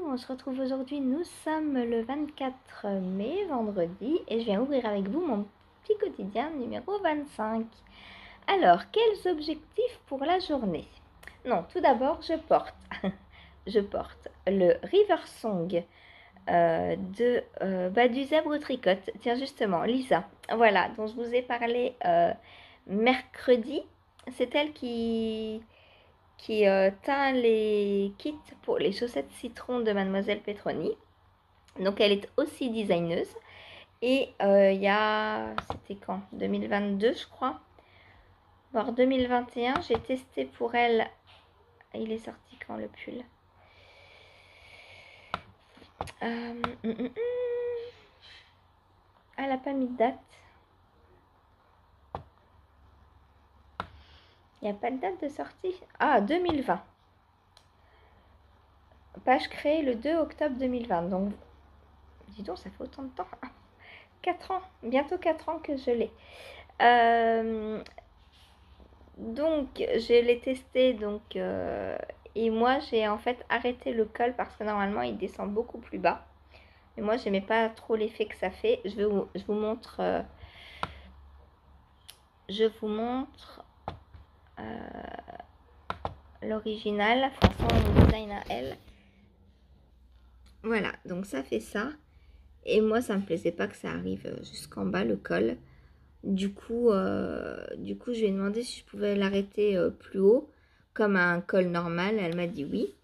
on se retrouve aujourd'hui, nous sommes le 24 mai, vendredi, et je viens ouvrir avec vous mon petit quotidien numéro 25. Alors, quels objectifs pour la journée? Non, tout d'abord, je porte le River Song du Zèbre Tricote. Tiens, justement, Lisa, voilà, dont je vous ai parlé mercredi. C'est elle qui teint les kits pour les chaussettes citron de Mademoiselle Petroni. Donc elle est aussi designeuse. Et il y a, c'était quand 2022 je crois, voire 2021, j'ai testé pour elle. Il est sorti quand le pull? Elle n'a pas mis de date. Il n'y a pas de date de sortie. Ah, 2020. Page créée le 2 octobre 2020. Donc, dis donc, ça fait autant de temps. 4 ans, bientôt 4 ans que je l'ai. Donc, je l'ai testé. Et moi, j'ai en fait arrêté le col parce que normalement, il descend beaucoup plus bas. Mais moi, j'aimais pas trop l'effet que ça fait. Je vous montre. L'original, enfin son design à elle. Voilà, donc ça fait ça. Et moi, ça me plaisait pas que ça arrive jusqu'en bas, le col. Du coup, je lui ai demandé si je pouvais l'arrêter plus haut, comme un col normal. Elle m'a dit oui.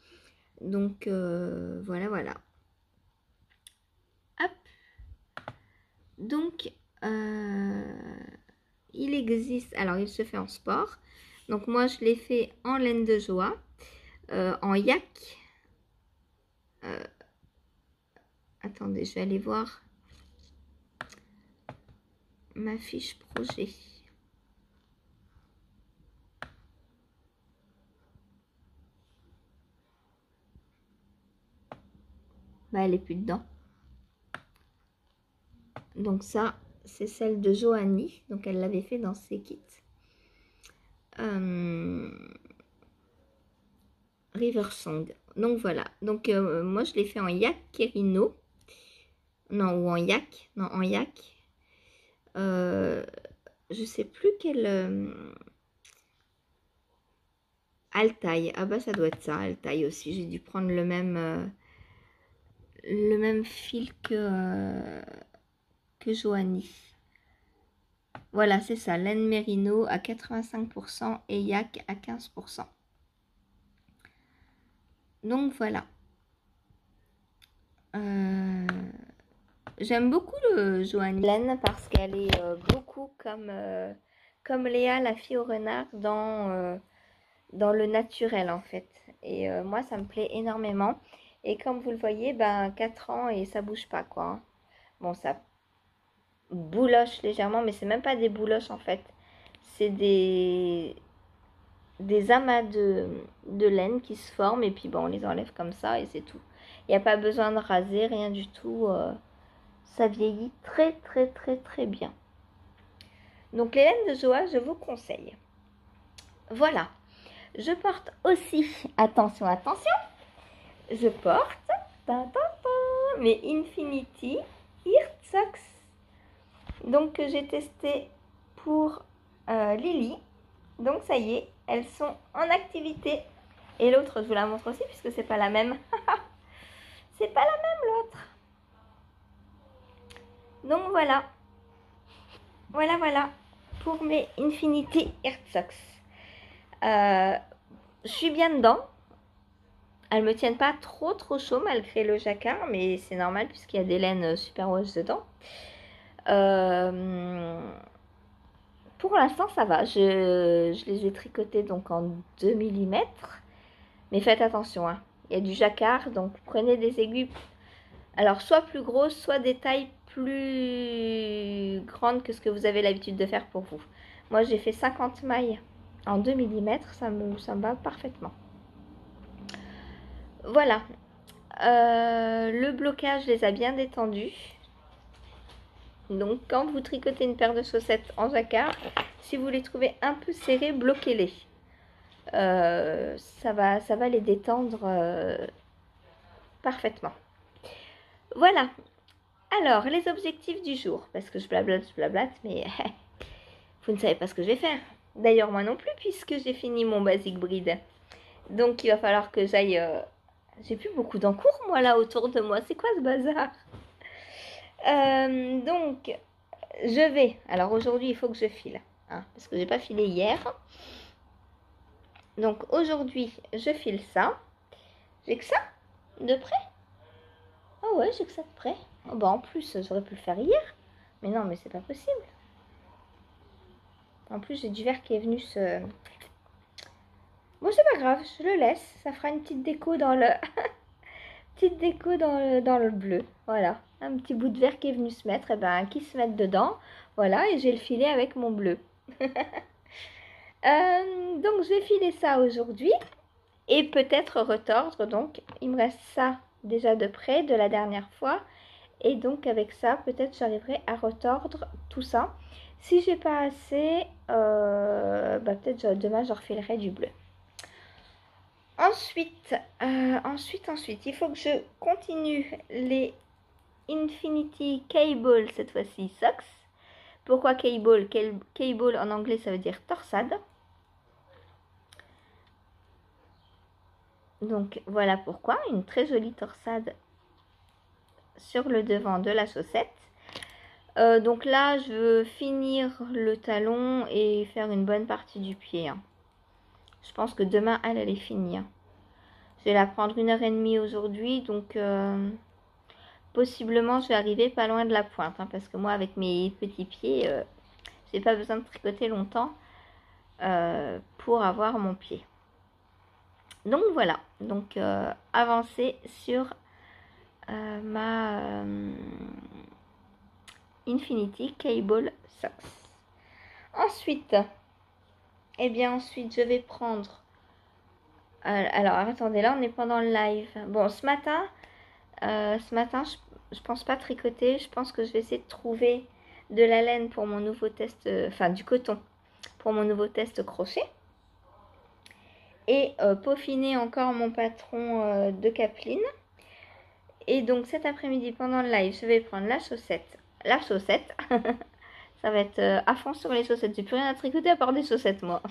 Donc, voilà. Hop. Donc, il existe... Alors, il se fait en sport. Donc, moi, je l'ai fait en laine de joie, en yak. Attendez, je vais aller voir ma fiche projet. Bah, elle est plus dedans. Donc ça, c'est celle de Joanie. Donc elle l'avait fait dans ses kits. River Song. Donc voilà. Donc moi, je l'ai fait en yak Kerino. Non, ou en yak. Non, en yak. Je sais plus quelle... Altaï. Ah bah ça doit être ça, Altaï aussi. J'ai dû prendre le même fil que Joanie. Voilà, c'est ça, laine mérino à 85% et yak à 15%. Donc voilà. J'aime beaucoup le Joanie laine parce qu'elle est beaucoup comme Léa, la fille au renard, dans le naturel en fait. Et moi, ça me plaît énormément. Et comme vous le voyez, ben 4 ans et ça bouge pas quoi. Hein. Bon, ça bouloche légèrement, mais c'est même pas des bouloches en fait. C'est des amas de laine qui se forment et puis bon, on les enlève comme ça et c'est tout. Il n'y a pas besoin de raser, rien du tout. Ça vieillit très bien. Donc les laines de joie, je vous conseille. Voilà. Je porte aussi, attention, je porte mes Infinity Ear Socks. Donc que j'ai testé pour Lily. Donc ça y est, elles sont en activité. Et l'autre, je vous la montre aussi puisque c'est pas la même. C'est pas la même l'autre. Donc voilà. Voilà pour mes Infinity Ear Socks. Je suis bien dedans. Elles me tiennent pas trop chaud malgré le jacquard, mais c'est normal puisqu'il y a des laines super wash dedans. Pour l'instant ça va, je les ai tricotés donc en 2 mm, mais faites attention, hein. Il y a du jacquard, donc prenez des aiguilles, alors soit plus grosses, soit des tailles plus grandes que ce que vous avez l'habitude de faire pour vous. Moi j'ai fait 50 mailles en 2 mm, ça me va parfaitement. Voilà, le blocage les a bien détendus. Donc quand vous tricotez une paire de chaussettes en jacquard, si vous les trouvez un peu serrées, bloquez-les. Ça va les détendre parfaitement. Voilà. Alors, les objectifs du jour, parce que je blablate, mais vous ne savez pas ce que je vais faire. D'ailleurs, moi non plus, puisque j'ai fini mon basic breed. Donc, il va falloir que j'aille... J'ai plus beaucoup d'encours, moi, là, autour de moi. C'est quoi ce bazar? Donc, je vais... Alors, aujourd'hui, il faut que je file, hein, parce que j'ai pas filé hier. Donc, aujourd'hui, je file ça. J'ai que ça de près. Ah ouais, j'ai que ça de près. Oh, bah, en plus, j'aurais pu le faire hier. Mais non, mais c'est pas possible. En plus, j'ai du verre qui est venu se... Bon, c'est pas grave, je le laisse. Ça fera une petite déco dans le... petite déco dans le bleu. Voilà. Un petit bout de verre qui est venu se mettre. Et ben, qui se mette dedans. Voilà, et j'ai le filet avec mon bleu. Donc, je vais filer ça aujourd'hui. Et peut-être retordre. Donc, il me reste ça déjà de près de la dernière fois. Et donc, avec ça, peut-être j'arriverai à retordre tout ça. Si j'ai pas assez, peut-être demain, je refilerai du bleu. Ensuite, il faut que je continue les Infinity Cable, cette fois-ci Socks. Pourquoi Cable? Cable en anglais, ça veut dire torsade. Donc, voilà pourquoi. Une très jolie torsade sur le devant de la chaussette. Donc là, je veux finir le talon et faire une bonne partie du pied. Hein. Je pense que demain, elle est finie. Hein. Je vais la prendre 1h30 aujourd'hui, donc possiblement, je vais arriver pas loin de la pointe. Hein, parce que moi, avec mes petits pieds, j'ai pas besoin de tricoter longtemps pour avoir mon pied. Donc voilà, donc avancer sur ma... Infinity Cable Socks. Ensuite, je vais prendre... alors, attendez, là, on est pendant le live. Bon, ce matin, je pense pas tricoter. Je pense que je vais essayer de trouver de la laine pour mon nouveau test, du coton pour mon nouveau test crochet. Et peaufiner encore mon patron de Capeline. Et donc, cet après-midi, pendant le live, je vais prendre la chaussette. Ça va être à fond sur les chaussettes. J'ai plus rien à tricoter à part des chaussettes, moi.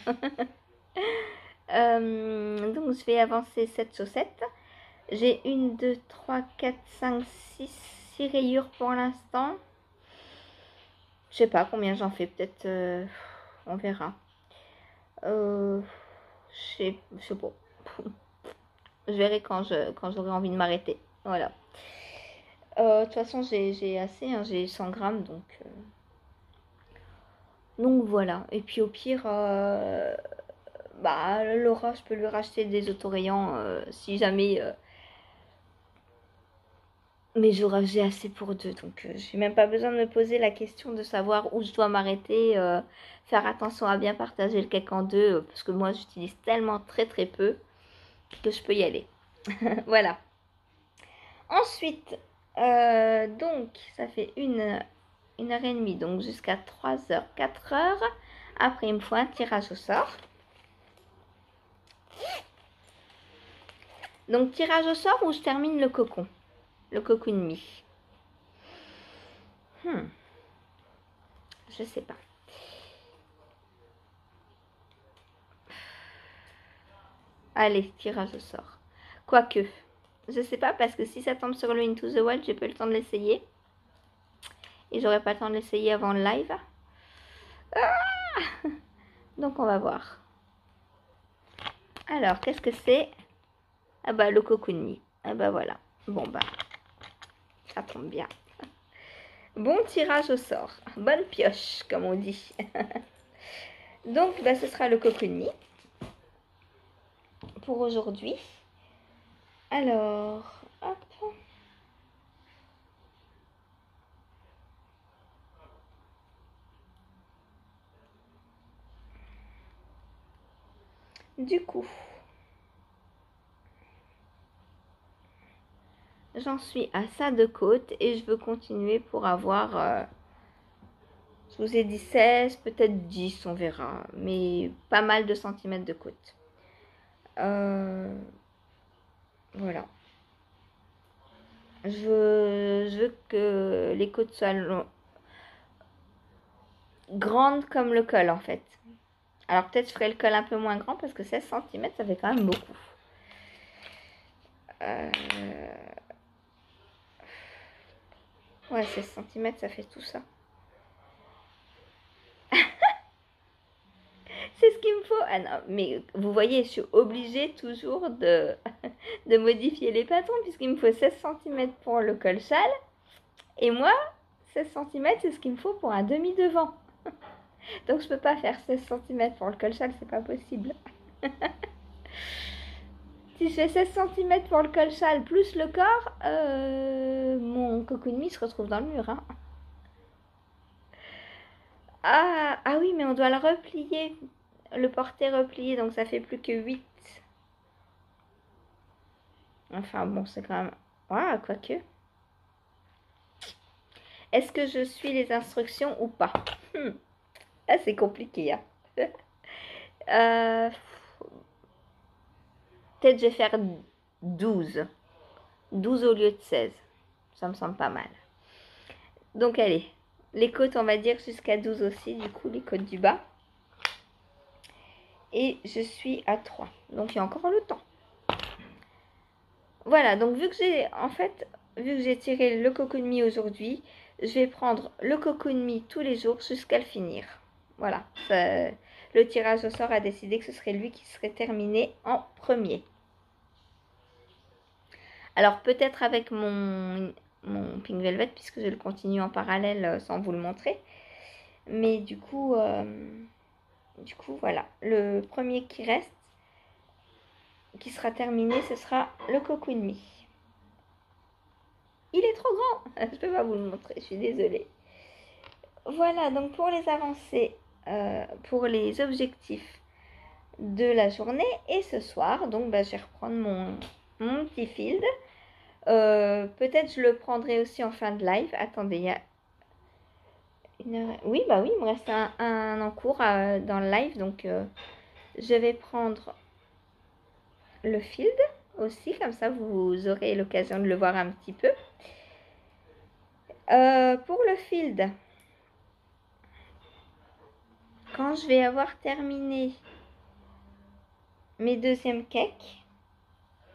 Donc, je vais avancer cette chaussette. J'ai 1, 2, 3, 4, 5, 6 rayures pour l'instant. Je sais pas combien j'en fais. Peut-être, on verra. Je sais pas. Je verrai quand j'aurai envie de m'arrêter. Voilà. De toute façon, j'ai assez. Hein, j'ai 100 grammes, donc voilà. Et puis au pire, Laura, je peux lui racheter des autorayants si jamais. Mais j'ai assez pour deux, donc j'ai même pas besoin de me poser la question de savoir où je dois m'arrêter. Faire attention à bien partager le cake en deux, parce que moi j'utilise tellement très peu que je peux y aller. Voilà. Ensuite, donc ça fait 1h30, donc jusqu'à 3h, 4h. Après, il me faut un tirage au sort. Donc, tirage au sort où je termine le cocon. Le cocoon me. Je sais pas. Allez, tirage au sort. Quoique, je sais pas parce que si ça tombe sur le Into the Wild, j'ai pas eu le temps de l'essayer. Et j'aurai pas le temps de l'essayer avant le live. Ah, donc, on va voir. Alors, qu'est-ce que c'est? Ah bah, le cocoon me. Ah bah voilà. Bon bah, ça tombe bien. Bon tirage au sort. Bonne pioche, comme on dit. Donc, ce sera le cocoon me pour aujourd'hui. Alors, hop. Du coup, j'en suis à ça de côte et je veux continuer pour avoir... je vous ai dit 16, peut-être 10, on verra. Mais pas mal de centimètres de côte. Voilà. Je veux que les côtes soient grandes comme le col en fait. Alors peut-être je ferai le col un peu moins grand parce que 16 cm ça fait quand même beaucoup. Ouais, 16 cm ça fait tout ça. C'est ce qu'il me faut. Ah non, mais vous voyez, je suis obligée toujours de modifier les patrons puisqu'il me faut 16 cm pour le col châle. Et moi, 16 cm, c'est ce qu'il me faut pour un demi-devant. Donc je peux pas faire 16 cm pour le col châle, c'est pas possible. Si je fais 16 cm pour le col châle plus le corps, mon cocoonie se retrouve dans le mur. Hein. Ah oui, mais on doit le replier. Le porter replié, donc ça fait plus que 8. Enfin bon, c'est quand même... Ah, quoique. Est-ce que je suis les instructions ou pas? Ah, c'est compliqué. Hein. Peut-être je vais faire 12. 12 au lieu de 16. Ça me semble pas mal. Donc allez, les côtes, on va dire jusqu'à 12 aussi, du coup, les côtes du bas. Et je suis à 3. Donc il y a encore le temps. Voilà, donc vu que j'ai tiré le Cocoon Me aujourd'hui, je vais prendre le Cocoon Me tous les jours jusqu'à le finir. Voilà, le tirage au sort a décidé que ce serait lui qui serait terminé en premier. Alors peut-être avec mon Pink Velvet, puisque je le continue en parallèle sans vous le montrer. Mais du coup voilà, le premier qui reste, qui sera terminé, ce sera le Cocoon Me. Il est trop grand, je ne peux pas vous le montrer, je suis désolée. Voilà, donc pour les avancées, pour les objectifs de la journée et ce soir, donc je vais reprendre mon petit field. Peut-être je le prendrai aussi en fin de live. Attendez, il y a une heure... Oui, oui, il me reste un en cours dans le live, donc je vais prendre le field aussi, comme ça vous aurez l'occasion de le voir un petit peu. Pour le field, quand je vais avoir terminé mes deuxièmes cakes,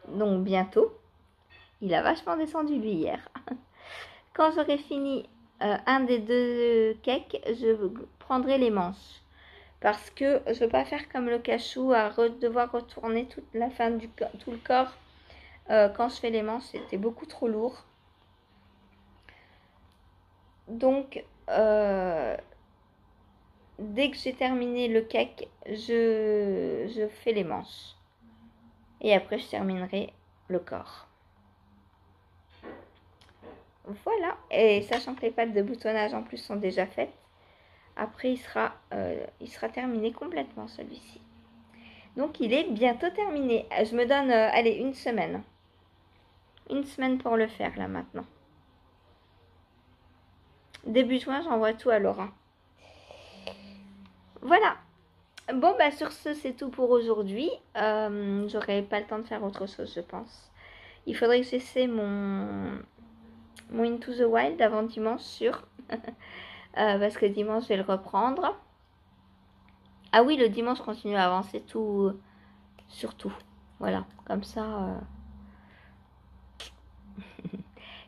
donc bientôt, il a vachement descendu lui hier. Quand j'aurai fini un des deux cakes, je prendrai les manches. Parce que je ne veux pas faire comme le cachou à devoir retourner toute la fin tout le corps. Quand je fais les manches, c'était beaucoup trop lourd. Donc, dès que j'ai terminé le cake, je fais les manches. Et après, je terminerai le corps. Voilà. Et sachant que les pattes de boutonnage en plus sont déjà faites, après il sera terminé complètement celui-ci. Donc il est bientôt terminé. Je me donne, allez, une semaine. Une semaine pour le faire là maintenant. Début juin, j'envoie tout à Laura. Voilà. Bon, sur ce, c'est tout pour aujourd'hui. J'aurai pas le temps de faire autre chose, je pense. Il faudrait que j'essaie mon Into the Wild avant dimanche, sûr. Parce que dimanche, je vais le reprendre. Ah oui, le dimanche, je continue à avancer tout sur tout. Voilà, comme ça...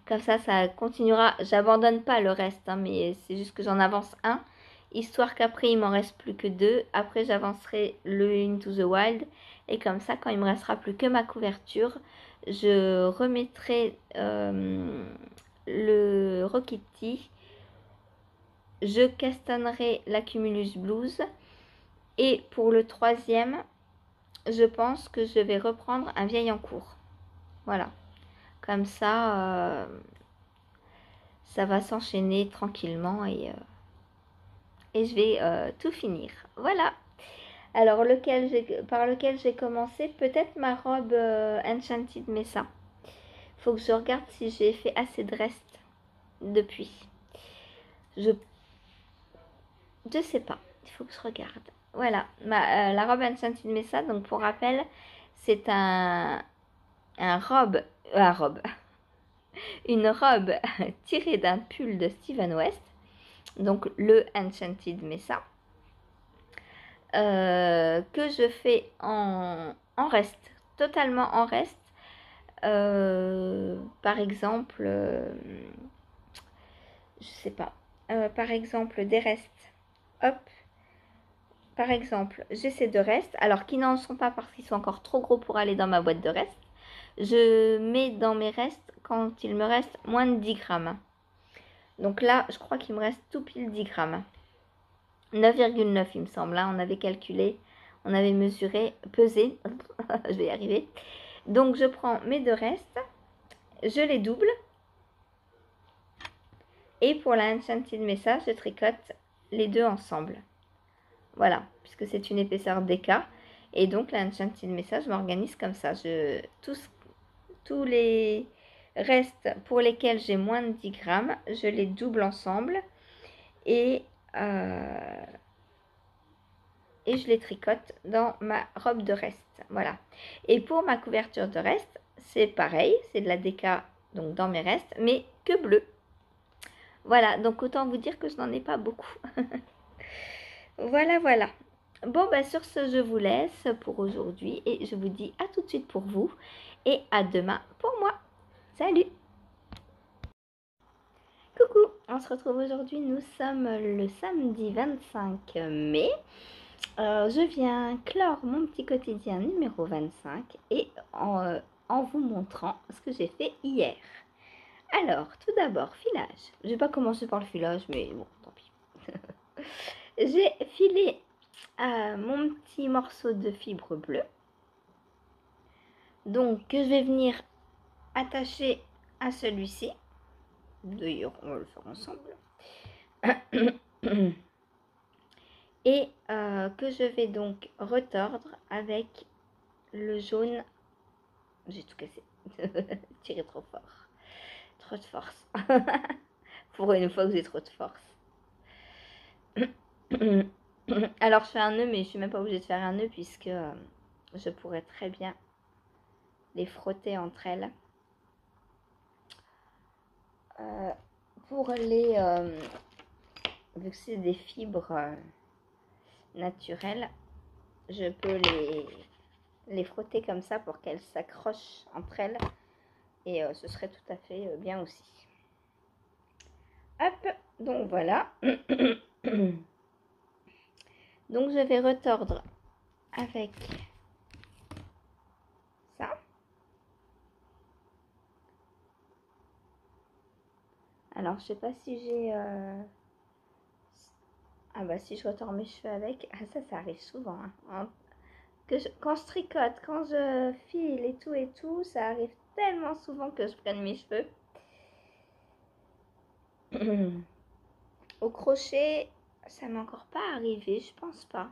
Comme ça continuera. J'abandonne pas le reste, hein, mais c'est juste que j'en avance un. Histoire qu'après, il m'en reste plus que deux. Après, j'avancerai le Into the Wild. Et comme ça, quand il me restera plus que ma couverture, je remettrai le Rocketty. Je castannerai la Cumulus Blues. Et pour le troisième, je pense que je vais reprendre un vieil en cours. Voilà. Comme ça, ça va s'enchaîner tranquillement et je vais tout finir. Voilà. Alors, par lequel j'ai commencé, peut-être ma robe Enchanted Mesa. Faut que je regarde si j'ai fait assez de reste depuis. Je sais pas. Il faut que je regarde. Voilà. La robe Enchanted Mesa, donc pour rappel, c'est un robe. une robe tirée d'un pull de Steven West, donc le Enchanted Mesa, que je fais en reste, totalement en reste. Par exemple, je sais pas, par exemple des restes, hop, par exemple j'ai ces deux restes, alors qui n'en sont pas parce qu'ils sont encore trop gros pour aller dans ma boîte de restes. Je mets dans mes restes quand il me reste moins de 10 grammes. Donc là, je crois qu'il me reste tout pile 10 grammes. 9,9 il me semble, hein. On avait calculé, on avait mesuré, pesé, je vais y arriver. Donc je prends mes deux restes, je les double. Et pour la Enchanted Mesa, je tricote les deux ensemble. Voilà, puisque c'est une épaisseur DK. Et donc la Enchanted Mesa, je m'organise comme ça. Tous les restes pour lesquels j'ai moins de 10 grammes, je les double ensemble. Et je les tricote dans ma robe de reste. Voilà. Et pour ma couverture de reste, c'est pareil, c'est de la DK donc dans mes restes, mais que bleu. Voilà, donc autant vous dire que je n'en ai pas beaucoup. Voilà, voilà. Bon, bah sur ce, je vous laisse pour aujourd'hui et je vous dis à tout de suite pour vous et à demain pour moi. Salut! Coucou, on se retrouve aujourd'hui, nous sommes le samedi 25 mai. Je viens clore mon petit quotidien numéro 25 et en vous montrant ce que j'ai fait hier. Alors, tout d'abord, filage. Je vais pas commencer par le filage, mais bon, tant pis. J'ai filé mon petit morceau de fibre bleue. Donc, que je vais venir attacher à celui-ci. D'ailleurs, on va le faire ensemble. Et que je vais donc retordre avec le jaune. J'ai tout cassé. Tiré trop fort. Trop de force. Pour une fois que j'ai trop de force. Alors je fais un nœud, mais je suis même pas obligée de faire un nœud puisque je pourrais très bien les frotter entre elles. Pour les... vu que c'est des fibres naturelles, je peux les frotter comme ça pour qu'elles s'accrochent entre elles. Et ce serait tout à fait bien aussi. Hop, donc voilà. Donc je vais retordre avec ça. Alors je sais pas si j'ai... Ah bah si je retords mes cheveux avec... Ah ça arrive souvent. Hein. Quand je tricote, quand je file et tout, ça arrive tellement souvent que je prenne mes cheveux. Au crochet, ça m'est encore pas arrivé, je pense pas.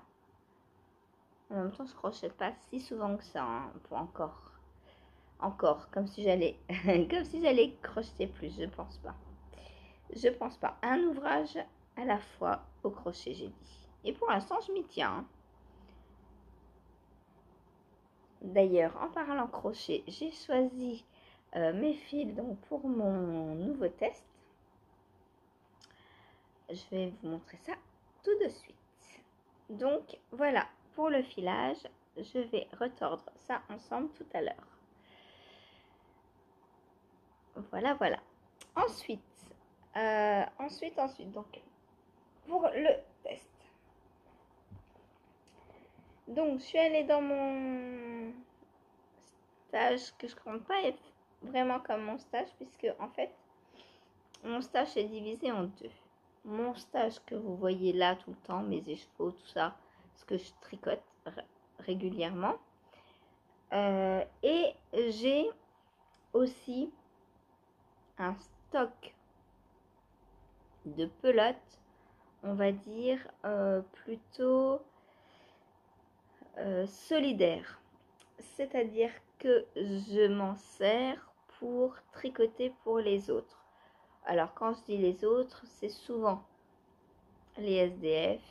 En même temps, je crochette pas si souvent que ça, hein, pour encore, comme si j'allais, comme si j'allais crocheter plus. Je pense pas. Je pense pas. Un ouvrage à la fois au crochet, j'ai dit. Et pour l'instant, je m'y tiens. Hein. D'ailleurs, en parlant crochet, j'ai choisi mes fils donc pour mon nouveau test. Je vais vous montrer ça tout de suite. Donc voilà, pour le filage, je vais retordre ça ensemble tout à l'heure. Voilà, voilà. Ensuite, donc pour le test. Donc je suis allée dans mon stage que je compte pas vraiment comme mon stage puisque en fait mon stage est divisé en deux. Mon stage que vous voyez là tout le temps, mes écheveaux, tout ça, ce que je tricote régulièrement. Et j'ai aussi un stock de pelotes, on va dire plutôt solidaire. C'est-à-dire que je m'en sers pour tricoter pour les autres. Alors quand je dis les autres, c'est souvent les SDF.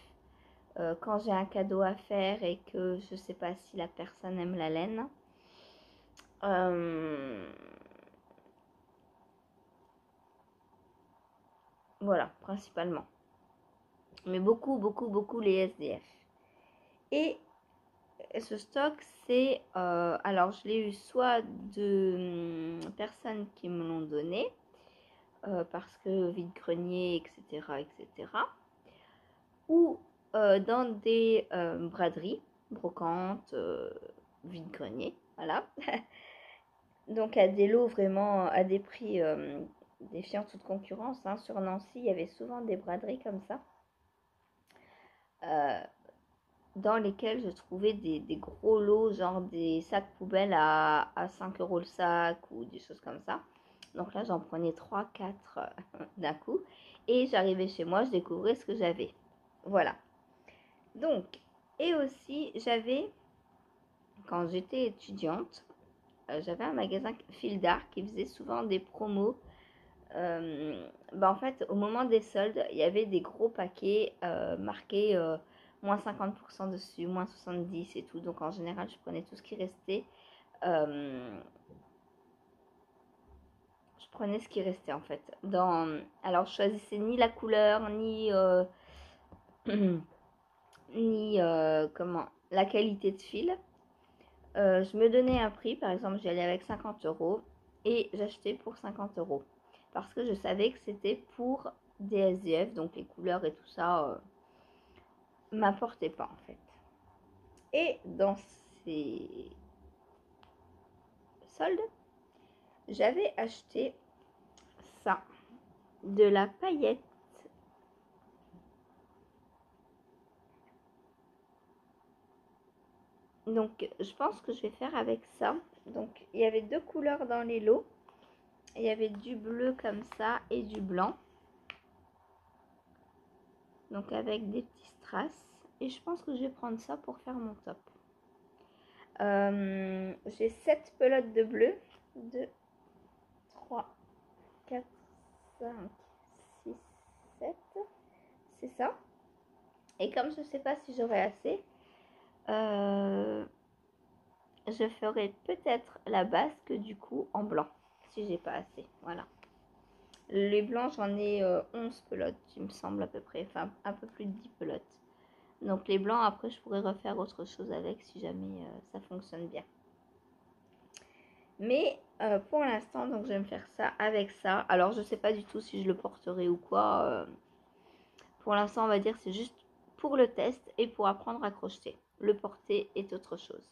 Quand j'ai un cadeau à faire et que je ne sais pas si la personne aime la laine. Voilà, principalement. Mais beaucoup, beaucoup, beaucoup les SDF. Et ce stock, c'est... alors, je l'ai eu soit de personnes qui me l'ont donné, parce que vide-grenier, etc., etc., ou dans des braderies, brocantes, vide-grenier, voilà. Donc à des lots vraiment à des prix défiant toute concurrence. Hein. Sur Nancy, il y avait souvent des braderies comme ça, euh, dans lesquels je trouvais des gros lots, genre des sacs poubelles à 5 euros le sac ou des choses comme ça. Donc là, j'en prenais 3, 4 d'un coup. Et j'arrivais chez moi, je découvrais ce que j'avais. Voilà. Donc, et aussi, j'avais, quand j'étais étudiante, j'avais un magasin Fil d'Art qui faisait souvent des promos. En fait, au moment des soldes, il y avait des gros paquets marqués moins 50% dessus, moins 70 et tout. Donc en général, je prenais tout ce qui restait. Je prenais ce qui restait en fait. Alors, je choisissais ni la couleur, ni comment, la qualité de fil. Je me donnais un prix, par exemple, j'y allais avec 50 euros et j'achetais pour 50 euros. Parce que je savais que c'était pour des SDF, donc les couleurs et tout ça m'apportaient pas en fait. Et dans ces soldes, j'avais acheté ça, de la paillette. Donc je pense que je vais faire avec ça. Donc il y avait deux couleurs dans les lots. Il y avait du bleu comme ça et du blanc. Donc avec des petits strass. Et je pense que je vais prendre ça pour faire mon top. J'ai 7 pelotes de bleu. 2, 3, 4, 5, 6, 7. C'est ça. Et comme je ne sais pas si j'aurai assez, je ferai peut-être la basque du coup en blanc. Si j'ai pas assez. Voilà. Les blancs, j'en ai 11 pelotes, il me semble à peu près. Enfin, un peu plus de 10 pelotes. Donc les blancs, après, je pourrais refaire autre chose avec si jamais ça fonctionne bien. Mais pour l'instant, donc je vais me faire ça avec ça. Alors, je ne sais pas du tout si je le porterai ou quoi. Pour l'instant, on va dire c'est juste pour le test et pour apprendre à crocheter. Le porter est autre chose.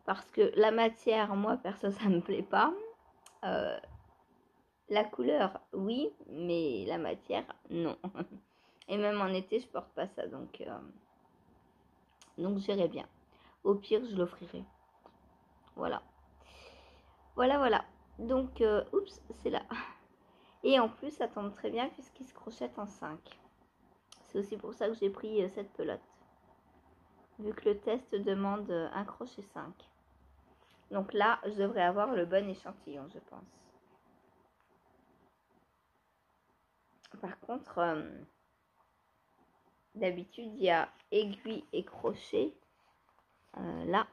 Parce que la matière, moi, perso, ça ne me plaît pas. La couleur, oui, mais la matière, non. Et même en été, je porte pas ça, donc j'irai bien. Au pire, je l'offrirai. Voilà. Voilà. Donc, oups, c'est là. Et en plus, ça tombe très bien puisqu'il se crochette en 5. C'est aussi pour ça que j'ai pris cette pelote. Vu que le test demande un crochet 5. Donc là, je devrais avoir le bon échantillon, je pense. Par contre, d'habitude, il y a aiguille et crochet. Là.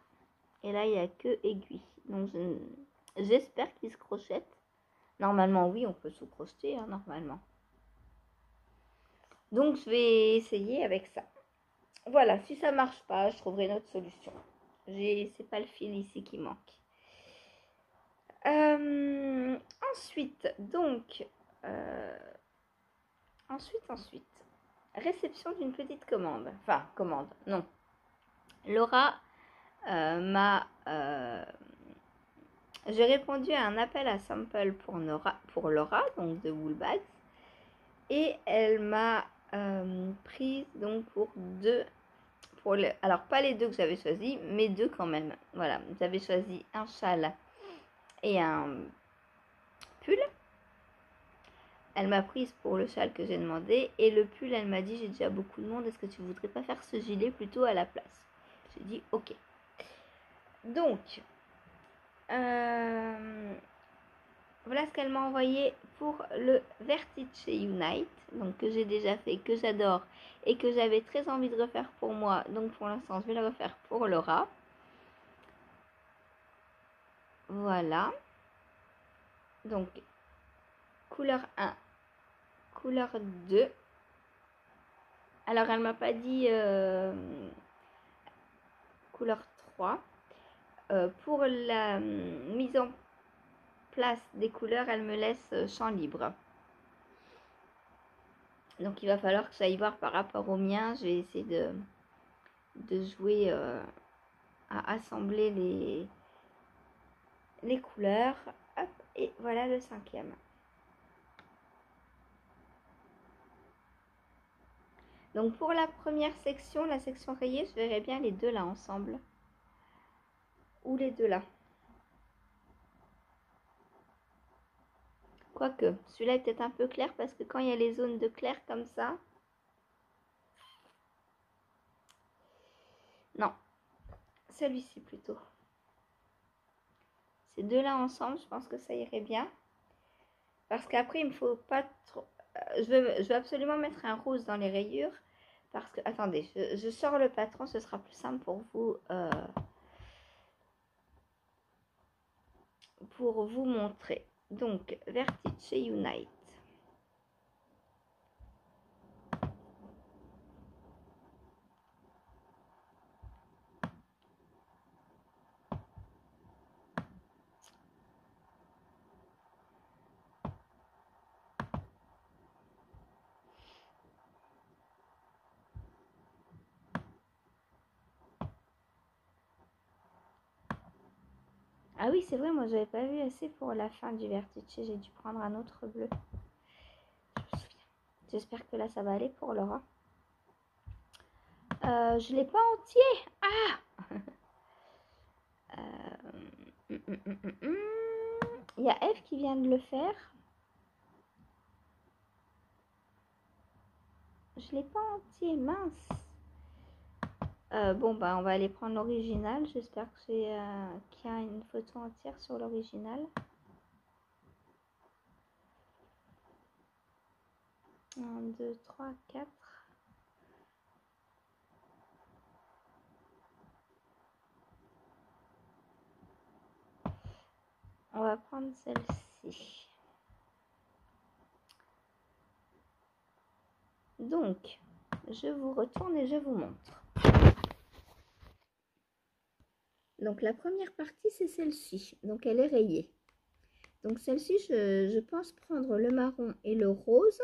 Et là, il n'y a que aiguille. Donc, j'espère qu'il se crochette. Normalement, oui, on peut sous-crocheter, hein, normalement. Donc, je vais essayer avec ça. Voilà, si ça marche pas, je trouverai une autre solution. C'est pas le fil ici qui manque. Ensuite, donc, ensuite, réception d'une petite commande. Enfin, commande, non. Laura m'a... j'ai répondu à un appel à sample pour Laura, donc de Woolbags. Et elle m'a prise donc pour deux... alors, pas les deux que j'avais choisis, mais deux quand même. Voilà, j'avais choisi un châle et un pull. Elle m'a prise pour le châle que j'ai demandé. Et le pull, elle m'a dit, j'ai déjà beaucoup de monde, est-ce que tu voudrais pas faire ce gilet plutôt à la place? J'ai dit, ok. Donc, voilà ce qu'elle m'a envoyé pour le Vertice Unite, donc que j'ai déjà fait, que j'adore et que j'avais très envie de refaire pour moi. Donc pour l'instant, je vais le refaire pour Laura. Voilà. Donc, couleur 1, couleur 2. Alors, elle m'a pas dit couleur 3. Pour la mise en place des couleurs, elle me laisse champ libre. Donc, il va falloir que j'aille voir par rapport au mien. Je vais essayer de jouer à assembler les couleurs. Hop, et voilà le 5e. Donc pour la première section, la section rayée, je verrai bien les deux là ensemble. Ou les deux là. Quoique, celui-là est peut-être un peu clair parce que quand il y a les zones de clair comme ça... Non, celui-ci plutôt. Ces deux là ensemble, je pense que ça irait bien. Parce qu'après, il me faut pas trop... Je veux absolument mettre un rose dans les rayures. Parce que, attendez, je sors le patron, ce sera plus simple pour vous montrer. Donc, Vertice Unite. Ah oui, c'est vrai, moi j'avais pas vu assez pour la fin du Vertice. J'ai dû prendre un autre bleu. Je me souviens. J'espère que là ça va aller pour Laura. Je l'ai pas entier. Ah Il y a Eve qui vient de le faire. Je l'ai pas entier, mince. Bon, bah on va aller prendre l'original. J'espère que qu'il y a une photo entière sur l'original. 1, 2, 3, 4. On va prendre celle-ci. Donc, je vous retourne et je vous montre. Donc, la première partie, c'est celle-ci. Donc, elle est rayée. Donc, celle-ci, je pense prendre le marron et le rose.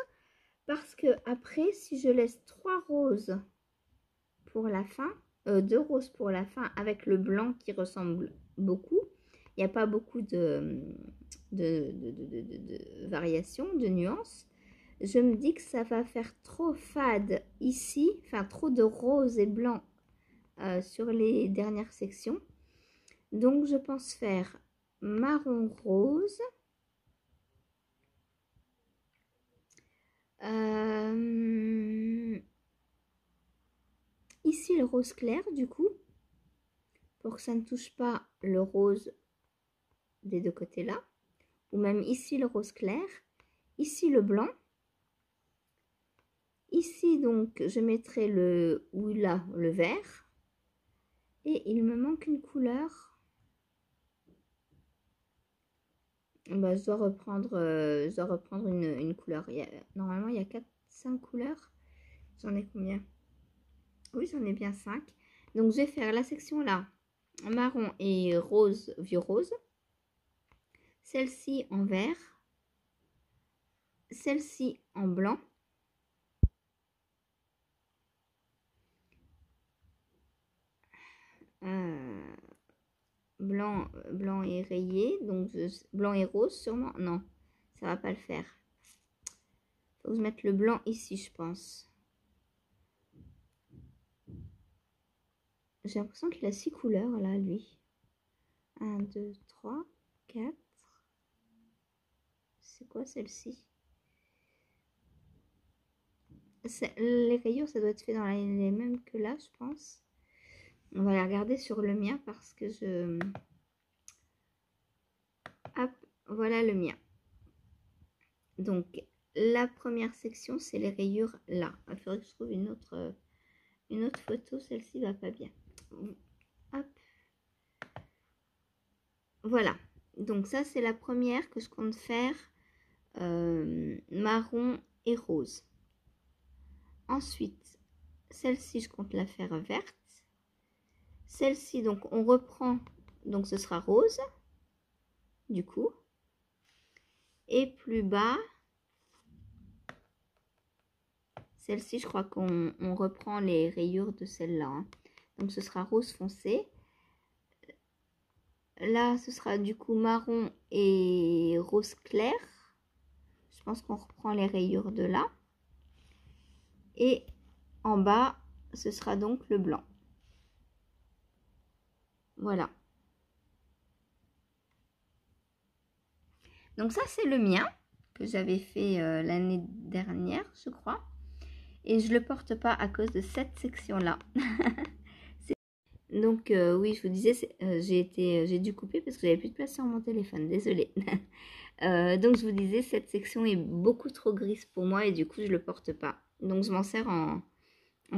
Parce que après, si je laisse 3 roses pour la fin, 2 roses pour la fin avec le blanc qui ressemble beaucoup, il n'y a pas beaucoup de variations, de nuances. Je me dis que ça va faire trop fade ici, enfin trop de rose et blanc sur les dernières sections. Donc je pense faire marron rose. Ici le rose clair du coup, pour que ça ne touche pas le rose des deux côtés là. Ou même ici le rose clair, ici le blanc. Ici donc je mettrai le vert. Et il me manque une couleur. Bah, je dois reprendre une couleur. Normalement il y a 4-5 couleurs. J'en ai combien? Oui, j'en ai bien 5. Donc je vais faire la section là, marron et rose, vieux rose. Celle-ci en vert. Celle-ci en blanc. Blanc et rayé, donc blanc et rose sûrement. Non, ça va pas le faire. Faut que je mette le blanc ici, je pense. J'ai l'impression qu'il a 6 couleurs là, lui. 1, 2, 3, 4. C'est quoi celle-ci? Les rayures, ça doit être fait dans les mêmes que là, je pense. On va les regarder sur le mien parce que je... Hop, voilà le mien. Donc, la première section, c'est les rayures là. Il faudrait que je trouve une autre photo. Celle-ci va pas bien. Hop. Voilà. Donc, ça, c'est la première que je compte faire marron et rose. Ensuite, celle-ci, je compte la faire verte. Celle-ci, donc on reprend, donc ce sera rose, du coup. Et plus bas, celle-ci, je crois qu'on reprend les rayures de celle-là, hein. Donc ce sera rose foncé. Là, ce sera du coup marron et rose clair. Je pense qu'on reprend les rayures de là. Et en bas, ce sera donc le blanc. Voilà. Donc ça, c'est le mien que j'avais fait l'année dernière, je crois. Et je ne le porte pas à cause de cette section-là. Donc oui, je vous disais, j'ai dû couper parce que j'avais plus de place sur mon téléphone, désolée. Donc je vous disais, cette section est beaucoup trop grise pour moi et du coup je le porte pas. Donc je m'en sers en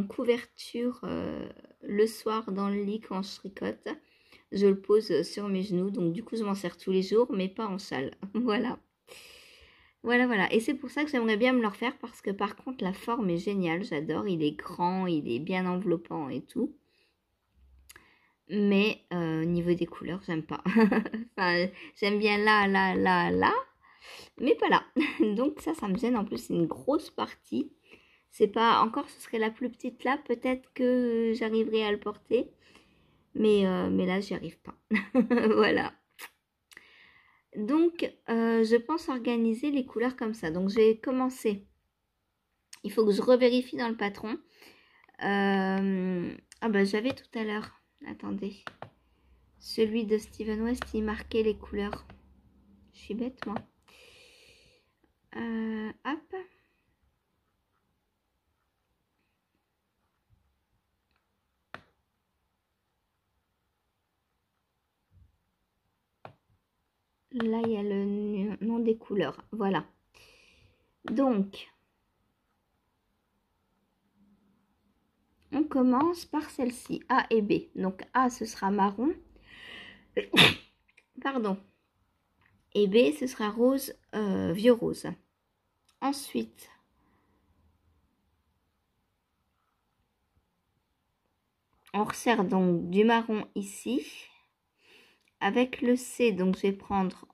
couverture le soir dans le lit quand je tricote. Je le pose sur mes genoux, donc du coup je m'en sers tous les jours, mais pas en châle. Voilà. Voilà. Et c'est pour ça que j'aimerais bien me le refaire parce que par contre la forme est géniale, j'adore. Il est grand, il est bien enveloppant et tout. Mais au niveau des couleurs, j'aime pas. Enfin, j'aime bien là, mais pas là. Donc ça me gêne. En plus, c'est une grosse partie. C'est pas encore, ce serait la plus petite là. Peut-être que j'arriverai à le porter. Mais là, j'y arrive pas. Voilà. Donc, je pense organiser les couleurs comme ça. Donc, je vais commencer. Il faut que je revérifie dans le patron. Ah bah, j'avais tout à l'heure. Attendez. Celui de Steven West, il marquait les couleurs. Je suis bête, moi. Hop. Là, il y a le nom des couleurs. Voilà. Donc, on commence par celle-ci, A et B. Donc, A, ce sera marron. Pardon. Et B, ce sera rose, vieux rose. Ensuite, on resserre donc du marron ici. Avec le C, donc je vais prendre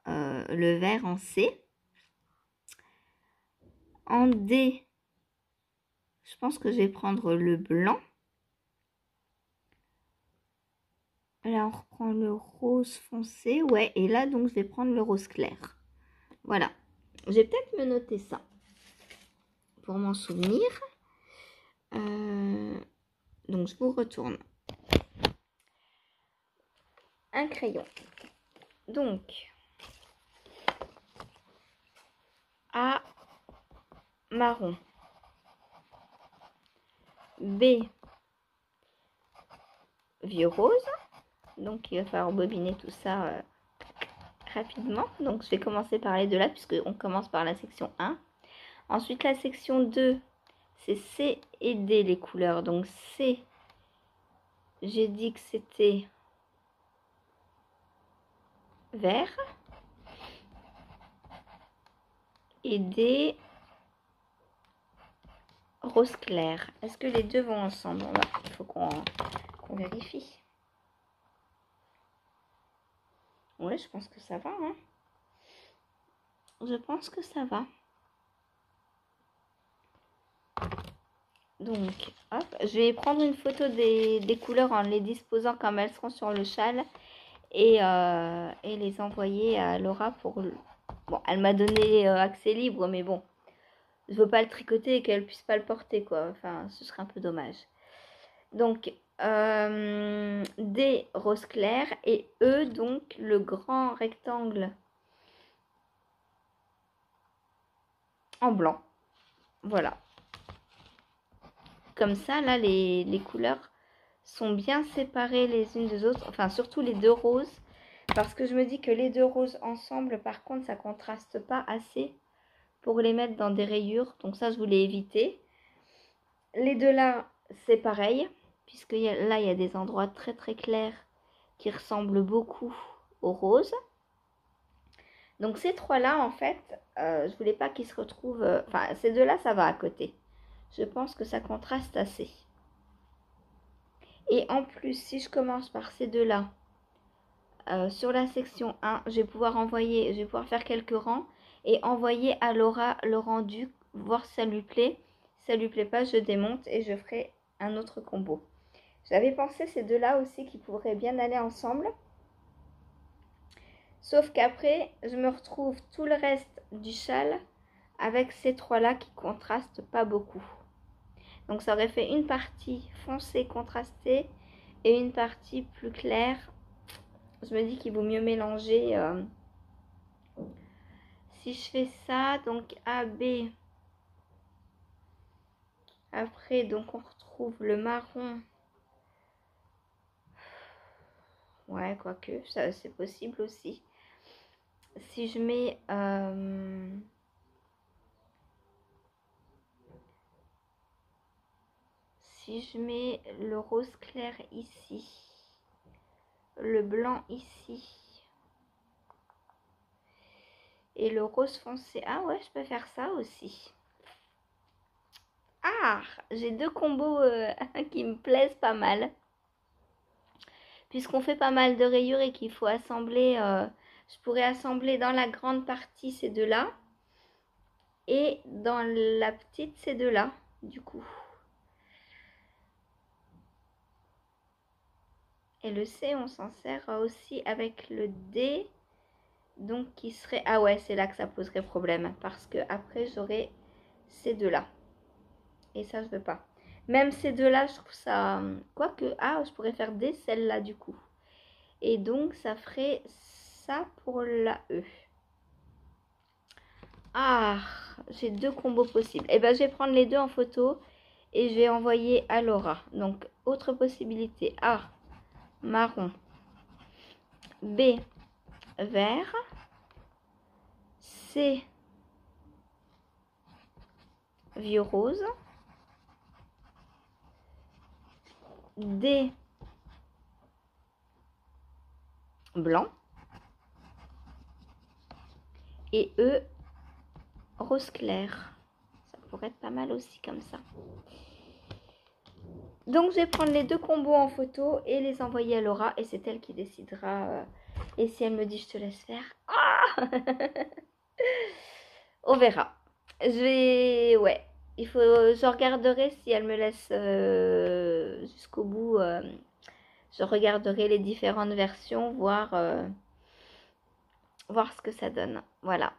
le vert en C. En D, je pense que je vais prendre le blanc. Là, on reprend le rose foncé. Ouais, et là, donc, je vais prendre le rose clair. Voilà. Je vais peut-être me noter ça pour m'en souvenir. Donc, je vous retourne. Un crayon. Donc, A, marron. B, vieux rose. Donc, il va falloir bobiner tout ça rapidement. Donc, je vais commencer par les deux là, puisqu'on commence par la section 1. Ensuite, la section 2, c'est C et D, les couleurs. Donc, C, j'ai dit que c'était vert. Et D, rose clair. Est-ce que les deux vont ensemble? Il faut qu'on vérifie. Ouais, je pense que ça va, hein. Je pense que ça va. Donc, hop, je vais prendre une photo des couleurs en les disposant comme elles seront sur le châle et les envoyer à Laura pour... Bon, elle m'a donné accès libre, mais bon, je veux pas le tricoter et qu'elle puisse pas le porter, quoi. Enfin, ce serait un peu dommage. Donc, D, rose clair, et E, donc, le grand rectangle en blanc. Voilà. Comme ça, là, les couleurs sont bien séparées les unes des autres. Enfin, surtout les deux roses. Parce que je me dis que les deux roses ensemble, par contre, ça contraste pas assez pour les mettre dans des rayures. Donc ça, je voulais éviter. Les deux là, c'est pareil. Puisque là, il y a des endroits très très clairs qui ressemblent beaucoup aux roses. Donc ces trois-là, en fait, je voulais pas qu'ils se retrouvent... Enfin, ces deux-là, ça va à côté. Je pense que ça contraste assez. Et en plus, si je commence par ces deux-là, sur la section 1, je vais pouvoir faire quelques rangs et envoyer à Laura le rendu, voir si ça lui plaît. Si ça lui plaît pas, je démonte et je ferai un autre combo. J'avais pensé ces deux-là aussi qui pourraient bien aller ensemble. Sauf qu'après, je me retrouve tout le reste du châle avec ces trois-là qui contrastent pas beaucoup. Donc ça aurait fait une partie foncée contrastée et une partie plus claire. Je me dis qu'il vaut mieux mélanger. Si je fais ça, donc A, B. Après, donc on retrouve le marron. Ouais, quoique, ça c'est possible aussi. Si je mets... si je mets le rose clair ici, le blanc ici, et le rose foncé. Ah ouais, je peux faire ça aussi. Ah, j'ai deux combos qui me plaisent pas mal. Puisqu'on fait pas mal de rayures et qu'il faut assembler, je pourrais assembler dans la grande partie ces deux-là. Et dans la petite ces deux-là, du coup. Et le C, on s'en sert aussi avec le D. Donc qui serait... Ah ouais, c'est là que ça poserait problème. Parce que après j'aurai ces deux-là. Et ça, je veux pas. Même ces deux-là, je trouve ça... Quoique, ah, je pourrais faire des celles-là du coup. Et donc, ça ferait ça pour la E. Ah, j'ai deux combos possibles. Et ben, je vais prendre les deux en photo et je vais envoyer à Laura. Donc, autre possibilité. A, marron. B, vert. C, vieux rose. D, blanc. Et E, rose clair. Ça pourrait être pas mal aussi comme ça. Donc je vais prendre les deux combos en photo et les envoyer à Laura. Et c'est elle qui décidera. Et si elle me dit je te laisse faire. Ah on verra. Je vais... Ouais. Je regarderai si elle me laisse jusqu'au bout. Je regarderai les différentes versions, voir ce que ça donne. Voilà.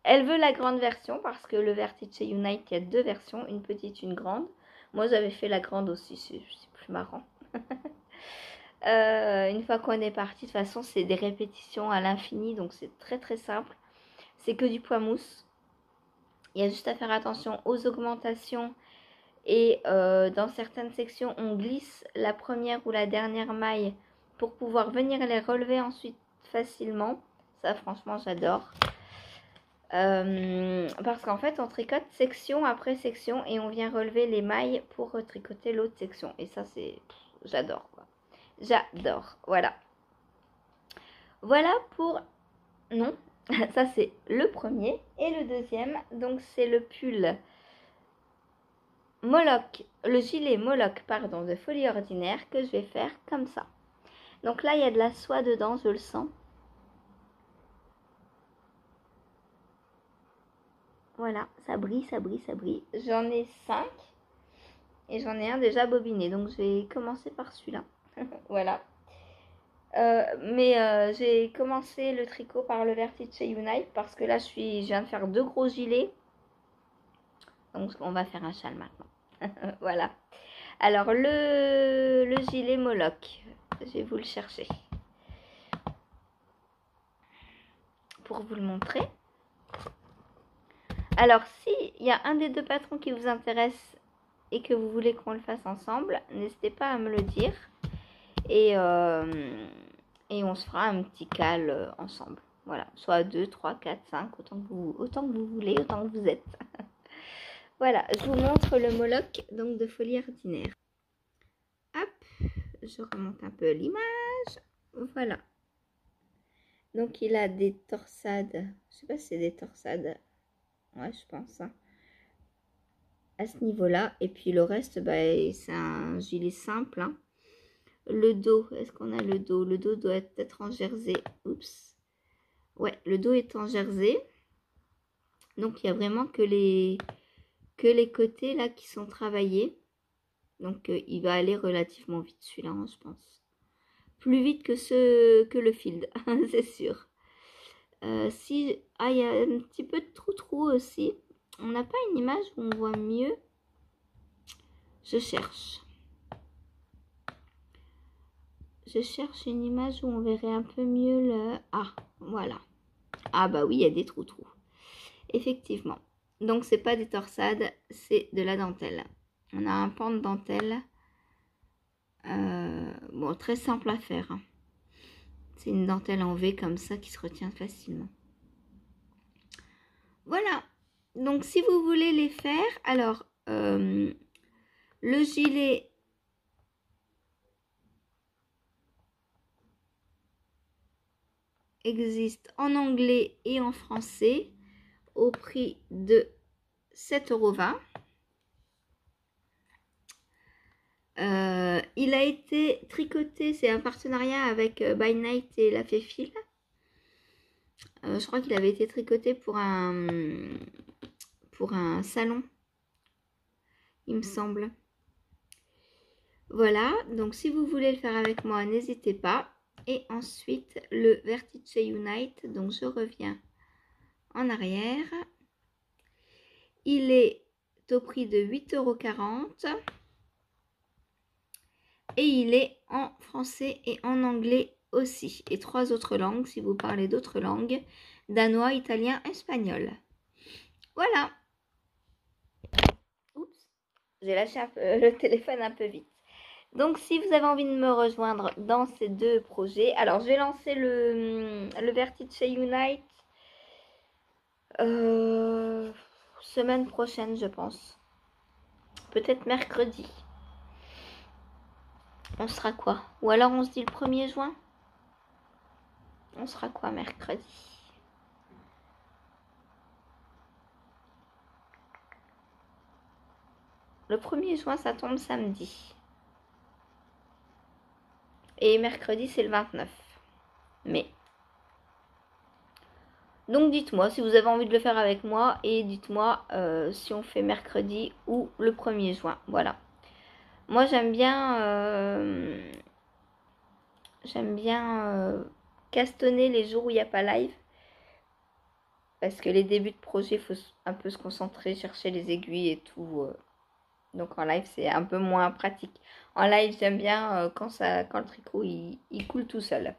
Elle veut la grande version parce que le Vertice Unite, il y a deux versions, une petite, une grande. Moi, j'avais fait la grande aussi, c'est plus marrant. Une fois qu'on est parti, de toute façon, c'est des répétitions à l'infini, donc c'est très très simple. C'est que du poids mousse. Il y a juste à faire attention aux augmentations et dans certaines sections, on glisse la première ou la dernière maille pour pouvoir venir les relever ensuite facilement. Ça, franchement, j'adore. Parce qu'en fait, on tricote section après section et on vient relever les mailles pour tricoter l'autre section. Et ça, c'est... J'adore, quoi. J'adore. Voilà. Voilà pour... Non, ça, c'est le premier. Et le deuxième, donc, c'est le pull Moloch, le gilet Moloch, pardon, de Folie Ordinaire que je vais faire comme ça. Donc là, il y a de la soie dedans, je le sens. Voilà, ça brille, ça brille, ça brille. J'en ai 5 et j'en ai un déjà bobiné. Donc je vais commencer par celui-là. Voilà. Mais j'ai commencé le tricot par le Vertice Unite parce que là, je viens de faire deux gros gilets. Donc on va faire un châle maintenant. Voilà. Alors le gilet Moloch, je vais vous le chercher pour vous le montrer. Alors s'il y a un des deux patrons qui vous intéresse et que vous voulez qu'on le fasse ensemble, n'hésitez pas à me le dire et on se fera un petit cal ensemble. Voilà, soit 2, 3, 4, 5, autant que vous voulez, autant que vous êtes. Voilà, je vous montre le Moloch donc de Folie Ordinaire. Hop, je remonte un peu l'image. Voilà. Donc il a des torsades. Je sais pas si c'est des torsades. Ouais, je pense. Hein. À ce niveau-là. Et puis le reste, bah, c'est un gilet simple. Hein. Le dos, est-ce qu'on a le dos? Le dos doit être en jersey. Oups. Ouais, le dos est en jersey. Donc il y a vraiment que les côtés là qui sont travaillés. Donc il va aller relativement vite celui-là, hein, je pense. Plus vite que le field, c'est sûr. Si, ah, il y a un petit peu de trou aussi. On n'a pas une image où on voit mieux. Je cherche. Je cherche une image où on verrait un peu mieux le... Ah, voilà. Ah bah oui, il y a des trous. Effectivement. Donc, c'est pas des torsades, c'est de la dentelle. On a un pan de dentelle. Bon, très simple à faire. Hein. C'est une dentelle en V comme ça qui se retient facilement. Voilà. Donc, si vous voulez les faire, alors, le gilet... existe en anglais et en français au prix de 7,20 €. Il a été tricoté, c'est un partenariat avec By Night et La Féfile. Je crois qu'il avait été tricoté pour un salon, il me semble. Voilà, donc si vous voulez le faire avec moi, n'hésitez pas. Et ensuite, le Vertice Unite, donc je reviens en arrière. Il est au prix de 8,40 € et il est en français et en anglais aussi. Et 3 autres langues si vous parlez d'autres langues, danois, italien, espagnol. Voilà. Oups, j'ai lâché le téléphone un peu vite. Donc, si vous avez envie de me rejoindre dans ces deux projets, alors je vais lancer le Vertice Unite semaine prochaine, je pense. Peut-être mercredi. On sera quoi? Ou alors on se dit le 1er juin? On sera quoi mercredi? Le 1er juin, ça tombe samedi. Et mercredi, c'est le 29 mai. Donc dites-moi si vous avez envie de le faire avec moi et dites-moi si on fait mercredi ou le 1er juin. Voilà. Moi j'aime bien castonner les jours où il n'y a pas live. Parce que les débuts de projet, il faut un peu se concentrer, chercher les aiguilles et tout. Donc en live, c'est un peu moins pratique. En live, j'aime bien quand le tricot il coule tout seul.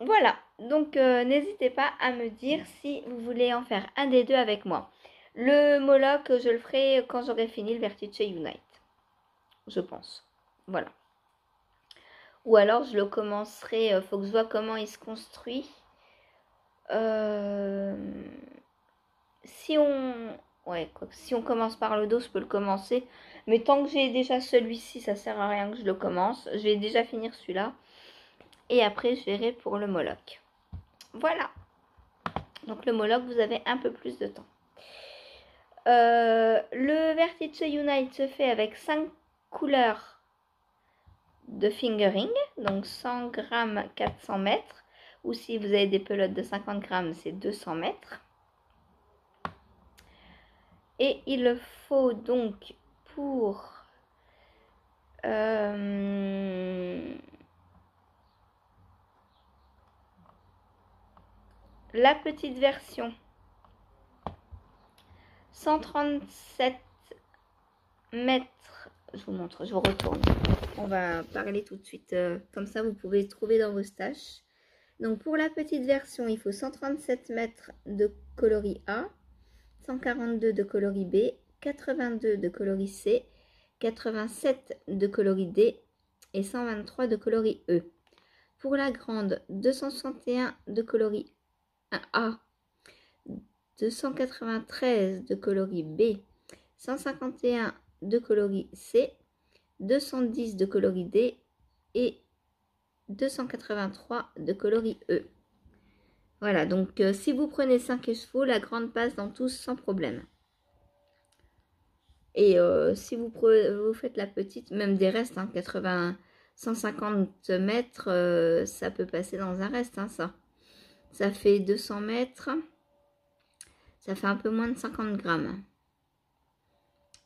Voilà, donc n'hésitez pas à me dire si vous voulez en faire un des deux avec moi. Le Moloch, je le ferai quand j'aurai fini le Vertice Unite, je pense. Voilà. Ou alors je le commencerai, faut que je vois comment il se construit. Si on commence par le dos, je peux le commencer. Mais tant que j'ai déjà celui-ci, ça sert à rien que je le commence. Je vais déjà finir celui-là. Et après, je verrai pour le Moloch. Voilà. Donc le Moloch, vous avez un peu plus de temps. Le Vertice Unite se fait avec 5 couleurs de fingering. Donc 100 grammes, 400 mètres. Ou si vous avez des pelotes de 50 grammes, c'est 200 mètres. Et il faut donc pour la petite version 137 mètres. Je vous montre, je vous retourne. On va parler tout de suite. Comme ça, vous pouvez trouver dans vos staches. Donc, pour la petite version, il faut 137 mètres de coloris A, 142 de coloris B, 82 de coloris C, 87 de coloris D et 123 de coloris E. Pour la grande, 261 de coloris A, 293 de coloris B, 151 de coloris C, 210 de coloris D et 283 de coloris E. Voilà, donc si vous prenez 5 chevaux, la grande passe dans tous sans problème. Et si vous faites la petite, même des restes, hein, 80, 150 mètres, ça peut passer dans un reste, hein, ça. Ça fait 200 mètres, ça fait un peu moins de 50 grammes.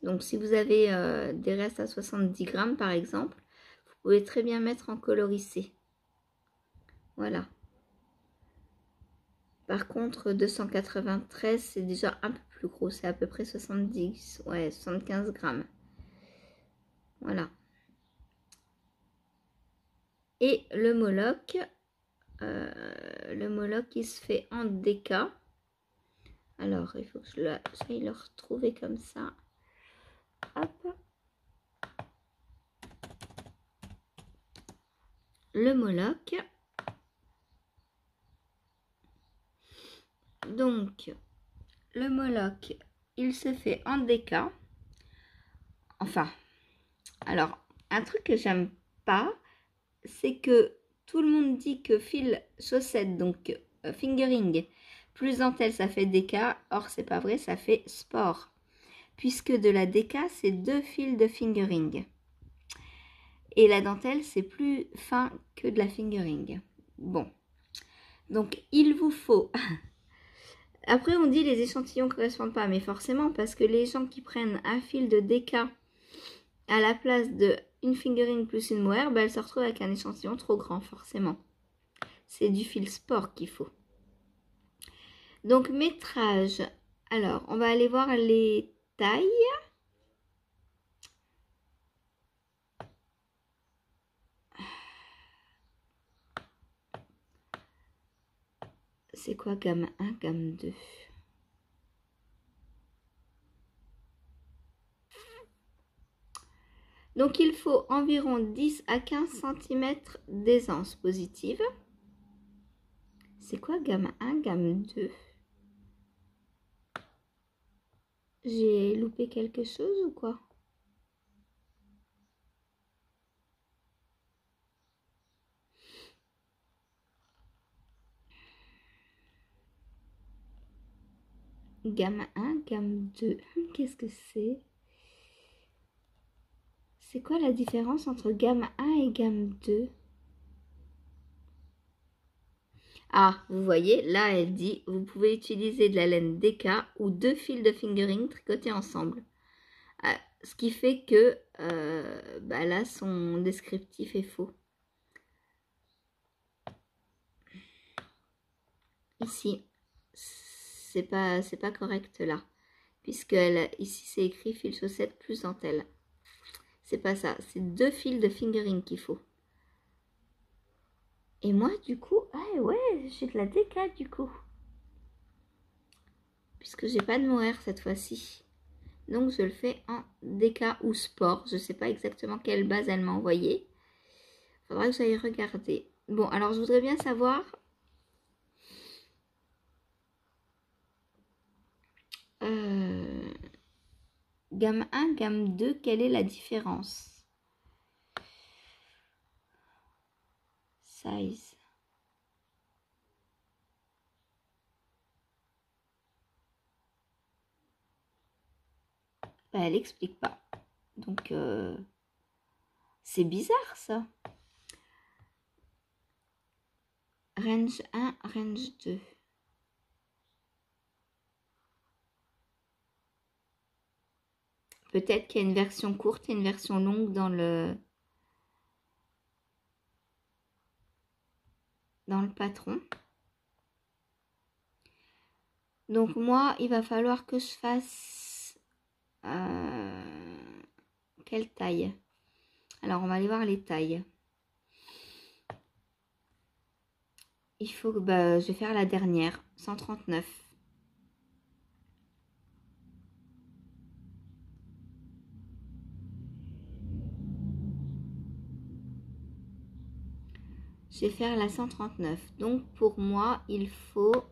Donc si vous avez des restes à 70 grammes par exemple, vous pouvez très bien mettre en coloris C. Voilà. Par contre, 293, c'est déjà un peu plus gros. C'est à peu près 70, ouais, 75 grammes. Voilà. Et le Moloch, il se fait en DK. Alors, il faut que j'aille le retrouver comme ça. Hop. Le Moloch. Donc, le Moloch, il se fait en DK. Enfin, alors, un truc que j'aime pas, c'est que tout le monde dit que fil chaussette, donc fingering, plus dentelle, ça fait DK. Or, c'est pas vrai, ça fait sport. Puisque de la DK, c'est 2 fils de fingering. Et la dentelle, c'est plus fin que de la fingering. Bon. Donc, il vous faut... Après, on dit les échantillons ne correspondent pas, mais forcément, parce que les gens qui prennent un fil de DK à la place de une fingering plus une mohair, bah, elles se retrouvent avec un échantillon trop grand, forcément. C'est du fil sport qu'il faut. Donc, métrage. Alors, on va aller voir les tailles. C'est quoi gamme 1, gamme 2? Donc, il faut environ 10 à 15 cm d'aisance positive. C'est quoi gamme 1, gamme 2? J'ai loupé quelque chose ou quoi? Gamme 1, gamme 2. Qu'est-ce que c'est? C'est quoi la différence entre gamme 1 et gamme 2? Ah, vous voyez, là, elle dit, vous pouvez utiliser de la laine DK ou 2 fils de fingering tricotés ensemble. Ce qui fait que, bah là, son descriptif est faux. Ici, c'est pas correct là. Puisque ici, c'est écrit fil chaussette plus dentelle. C'est pas ça, c'est 2 fils de fingering qu'il faut. Et moi, du coup, ah ouais, j'ai de la DK du coup. Puisque j'ai pas de mohair cette fois-ci. Donc, je le fais en DK ou sport. Je sais pas exactement quelle base elle m'a envoyé. Faudra que j'aille regarder. Bon, alors je voudrais bien savoir... gamme 1, gamme 2, quelle est la différence? Size. Bah, elle explique pas. Donc, c'est bizarre ça. Range 1, range 2. Peut-être qu'il y a une version courte et une version longue dans le patron. Donc moi, il va falloir que je fasse... quelle taille? Alors, on va aller voir les tailles. Il faut que... Bah, je vais faire la dernière, 139. Je vais faire la 139. Donc, pour moi, il faut...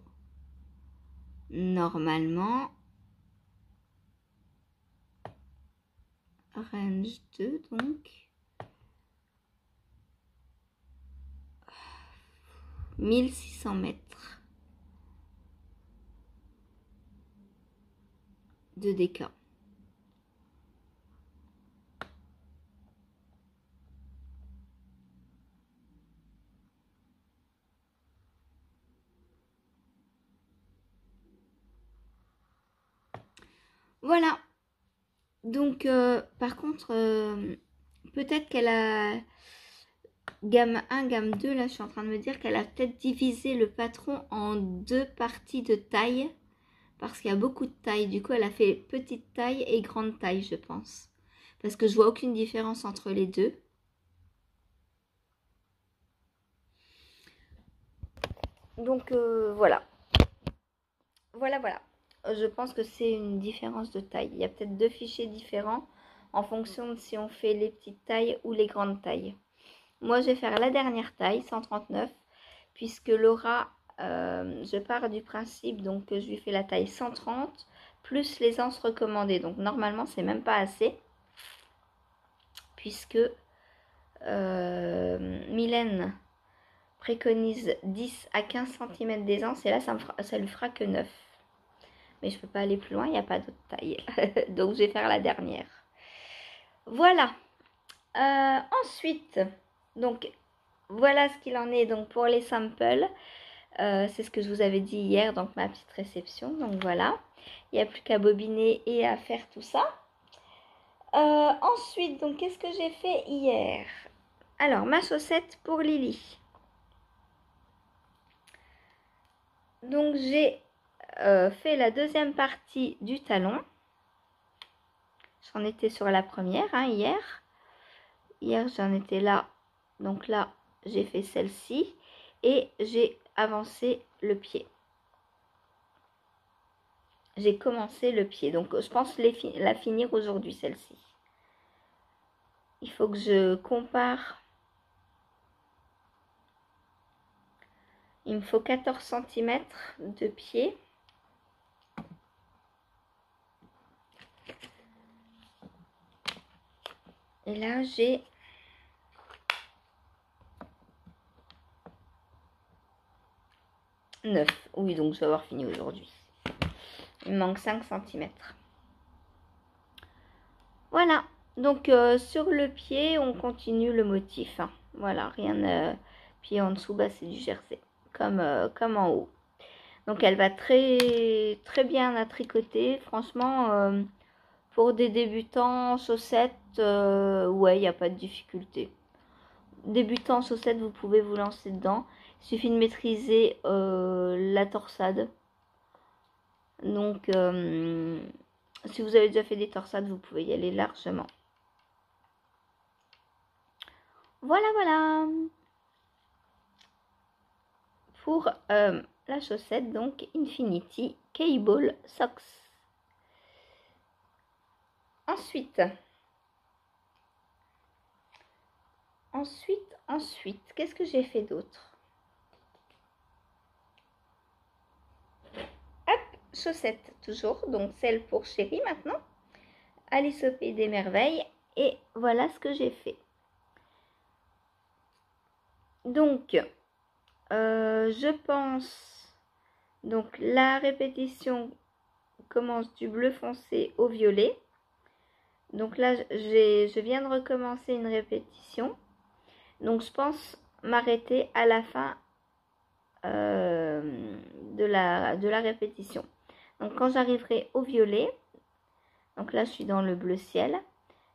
Normalement... Range 2, donc... 1600 mètres de dégâts. Voilà. Donc, par contre, peut-être qu'elle a gamme 1, gamme 2. Là, je suis en train de me dire qu'elle a peut-être divisé le patron en 2 parties de taille. Parce qu'il y a beaucoup de taille. Du coup, elle a fait petite taille et grande taille, je pense. Parce que je vois aucune différence entre les deux. Donc, voilà. Voilà. Je pense que c'est une différence de taille. Il y a peut-être 2 fichiers différents en fonction de si on fait les petites tailles ou les grandes tailles. Moi, je vais faire la dernière taille, 139, puisque Laura, je pars du principe donc que je lui fais la taille 130 plus les anses recommandées. Donc, normalement, c'est même pas assez, puisque Mylène préconise 10 à 15 cm d'aisance et là, ça lui fera que 9. Mais je peux pas aller plus loin, il n'y a pas d'autre taille. Donc, je vais faire la dernière. Voilà. Ensuite, donc, voilà ce qu'il en est donc pour les samples. C'est ce que je vous avais dit hier, donc ma petite réception. Donc, voilà. Il n'y a plus qu'à bobiner et à faire tout ça. Ensuite, donc, qu'est-ce que j'ai fait hier? Alors, ma chaussette pour Lily. Donc, j'ai fait la deuxième partie du talon. J'en étais sur la première hier. Hier, j'en étais là. Donc là, j'ai fait celle-ci. Et j'ai avancé le pied. J'ai commencé le pied. Donc, je pense la finir aujourd'hui, celle-ci. Il faut que je compare. Il me faut 14 cm de pied. Et là, j'ai 9. Oui, donc je vais avoir fini aujourd'hui. Il me manque 5 cm. Voilà. Donc, sur le pied, on continue le motif. Hein. Voilà, rien. Pied en dessous, bah, c'est du jersey. Comme en haut. Donc, elle va très, très bien à tricoter. Franchement, pour des débutants en chaussettes, ouais, il n'y a pas de difficulté. Débutant en chaussettes, vous pouvez vous lancer dedans. Il suffit de maîtriser la torsade. Donc, si vous avez déjà fait des torsades, vous pouvez y aller largement. Voilà. Pour la chaussette, donc Infinity Cable Socks. Ensuite, qu'est-ce que j'ai fait d'autre? Hop, chaussettes toujours, donc celle pour Chérie maintenant. Alice au Pays des Merveilles. Et voilà ce que j'ai fait. Donc, je pense, donc la répétition commence du bleu foncé au violet. Donc là, je viens de recommencer une répétition. Donc je pense m'arrêter à la fin de la répétition. Donc quand j'arriverai au violet, donc là je suis dans le bleu ciel.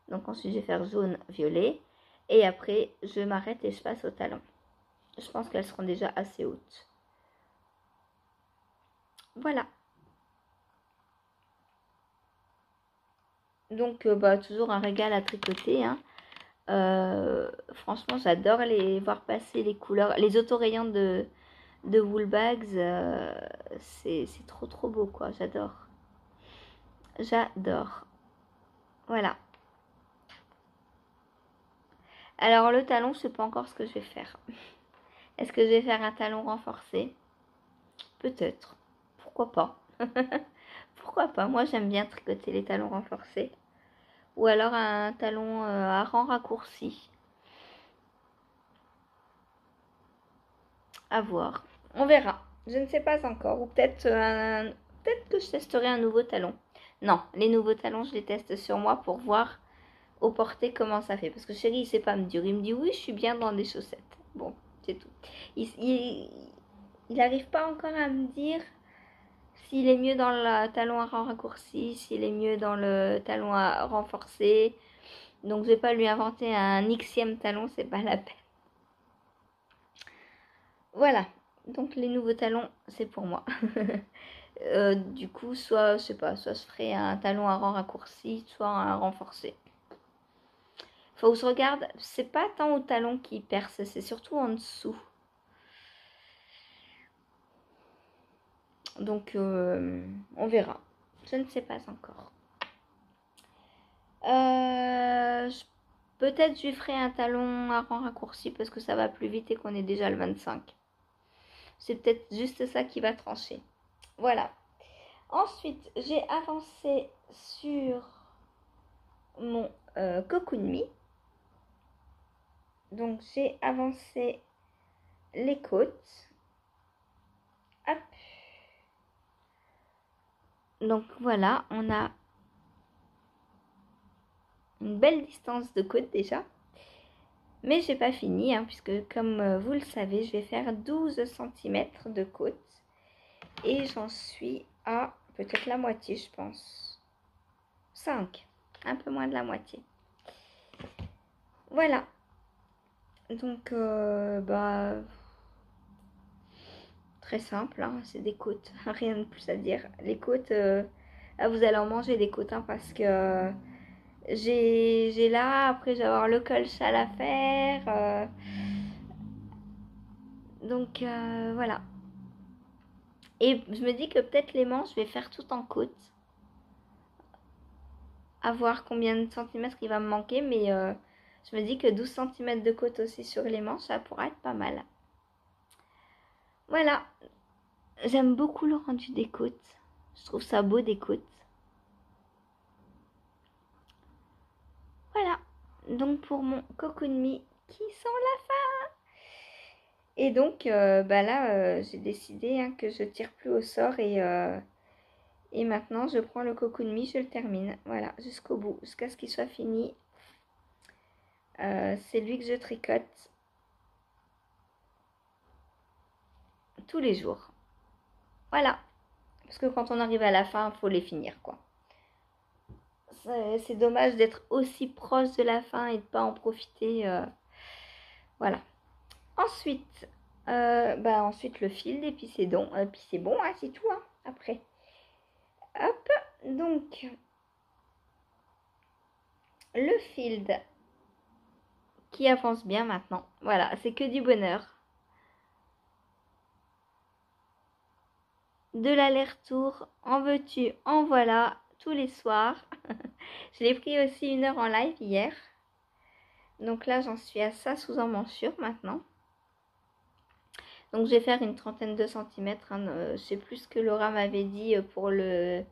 Donc ensuite je vais faire jaune, violet. Et après je m'arrête et je passe au talon. Je pense qu'elles seront déjà assez hautes. Voilà. Donc bah, toujours un régal à tricoter. Hein. Franchement j'adore voir passer les couleurs. Les autorayants de Woolbags, c'est trop beau quoi. J'adore. Voilà. Alors le talon, je sais pas encore ce que je vais faire. Est-ce que je vais faire un talon renforcé? Peut-être. Pourquoi pas? Pourquoi pas? Moi j'aime bien tricoter les talons renforcés. Ou alors un talon à rang raccourci. À voir. On verra. Je ne sais pas encore. Ou peut-être peut-être que je testerai un nouveau talon. Non, les nouveaux talons, je les teste sur moi pour voir au porté comment ça fait. Parce que chéri, il sait pas me dire. Il me dit oui, je suis bien dans des chaussettes. Bon, c'est tout. Il n'arrive pas encore à me dire s'il est mieux dans le talon à rang raccourci, s'il est mieux dans le talon à renforcer. Donc je vais pas lui inventer un Xème talon, c'est pas la peine. Voilà. Donc les nouveaux talons, c'est pour moi. Du coup, soit, je sais pas, soit je ferai un talon à rang raccourci, soit un renforcé. Faut que je regarde, c'est pas tant au talon qui perce, c'est surtout en dessous. Donc, on verra. Je ne sais pas encore. Peut-être je lui ferai un talon à rang raccourci parce que ça va plus vite et qu'on est déjà le 25. C'est peut-être juste ça qui va trancher. Voilà. Ensuite, j'ai avancé sur mon Cocoon Me. Donc, j'ai avancé les côtes. Hop. Donc, voilà, on a une belle distance de côte déjà. Mais j'ai pas fini, hein, puisque comme vous le savez, je vais faire 12 cm de côte. Et j'en suis à peut-être la moitié, je pense. 5, un peu moins de la moitié. Voilà. Donc, très simple, hein, c'est des côtes, rien de plus à dire. Les côtes, vous allez en manger des côtes, hein, parce que j'ai là, après je vais avoir le col châle à faire. Donc, voilà. Et je me dis que peut-être les manches, je vais faire tout en côte. À voir combien de centimètres il va me manquer, mais je me dis que 12 cm de côte aussi sur les manches, ça pourra être pas mal. Voilà, j'aime beaucoup le rendu des côtes. Je trouve ça beau des côtes. Voilà, donc pour mon Cocoon Me qui sent la fin. Et donc là, j'ai décidé, hein, que je tire plus au sort et maintenant je prends le Cocoon Me, je le termine. Voilà, jusqu'au bout, jusqu'à ce qu'il soit fini. C'est lui que je tricote tous les jours. Voilà. Parce que quand on arrive à la fin, il faut les finir, quoi. C'est dommage d'être aussi proche de la fin et de ne pas en profiter. Voilà. Ensuite, ensuite le fil, et puis c'est bon, hein, c'est tout, hein, après. Hop, donc, le field qui avance bien maintenant. Voilà, c'est que du bonheur. De l'aller-retour, en veux-tu, en voilà, tous les soirs. Je l'ai pris aussi 1 heure en live hier. Donc là, j'en suis à ça sous emmanchure maintenant. Donc je vais faire une trentaine de centimètres. Hein, je sais plus ce que Laura m'avait dit pour le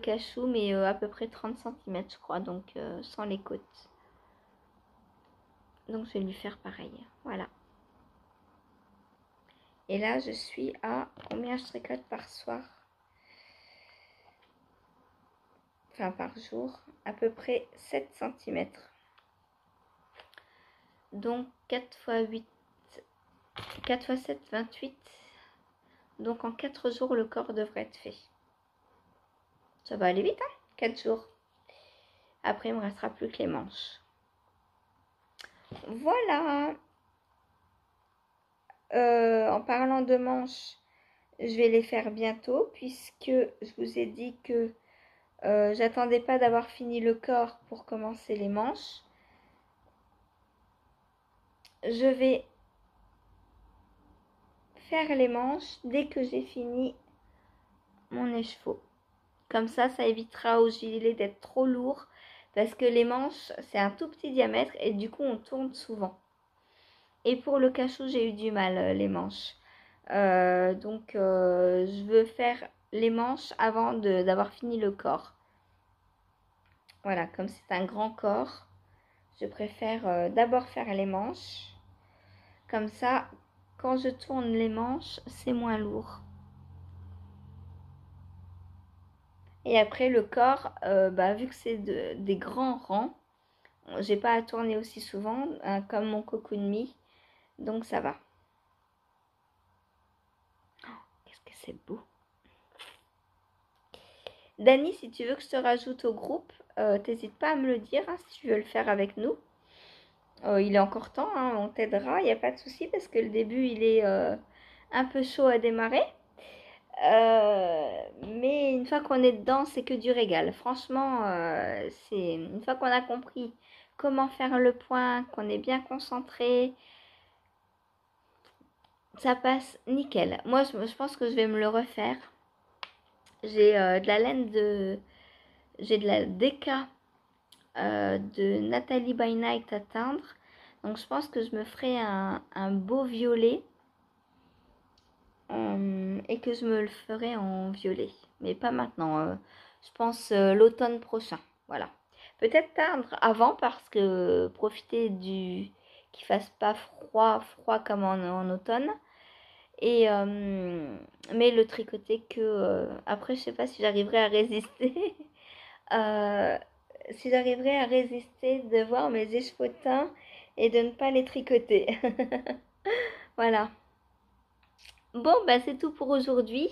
cachou, mais à peu près 30 cm je crois, donc sans les côtes. Donc je vais lui faire pareil. Voilà. Et là, je suis à combien je tricote par soir? Enfin, par jour, à peu près 7 cm. Donc 4 x 8, 4 x 7, 28. Donc en 4 jours, le corps devrait être fait. Ça va aller vite, hein, 4 jours. Après, il ne me restera plus que les manches. Voilà. En parlant de manches, je vais les faire bientôt puisque je vous ai dit que j'attendais pas d'avoir fini le corps pour commencer les manches. Je vais faire les manches dès que j'ai fini mon écheveau. Comme ça évitera au gilet d'être trop lourd parce que les manches, c'est un tout petit diamètre et du coup, on tourne souvent. Et pour le cachou, j'ai eu du mal, les manches. Donc, je veux faire les manches avant d'avoir fini le corps. Voilà, comme c'est un grand corps, je préfère d'abord faire les manches. Comme ça, quand je tourne les manches, c'est moins lourd. Et après le corps, vu que c'est des grands rangs, j'ai pas à tourner aussi souvent comme mon Cocoon Me, donc ça va. Qu'est-ce que c'est beau. Dani, si tu veux que je te rajoute au groupe, t'hésites pas à me le dire si tu veux le faire avec nous. Il est encore temps, hein, on t'aidera, il n'y a pas de souci parce que le début il est un peu chaud à démarrer. Mais une fois qu'on est dedans, c'est que du régal. Franchement, c'est une fois qu'on a compris comment faire le point, qu'on est bien concentré, ça passe nickel. Moi, je pense que je vais me le refaire. J'ai de la laine j'ai de la DK de Nathalie by Night à teindre. Donc, je pense que je me ferai un beau violet. Et que je me le ferai en violet. Mais pas maintenant. Je pense l'automne prochain. Voilà. Peut-être teindre avant parce que profiter qu'il fasse pas froid comme en automne. Et mais le tricoter que après je sais pas si j'arriverai à résister. Si j'arriverai à résister de voir mes écheveaux et de ne pas les tricoter. Voilà. Bon, bah c'est tout pour aujourd'hui.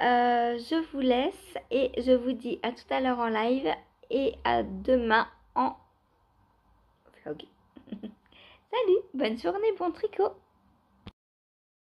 Je vous laisse et je vous dis à tout à l'heure en live et à demain en vlog. Salut, bonne journée, bon tricot!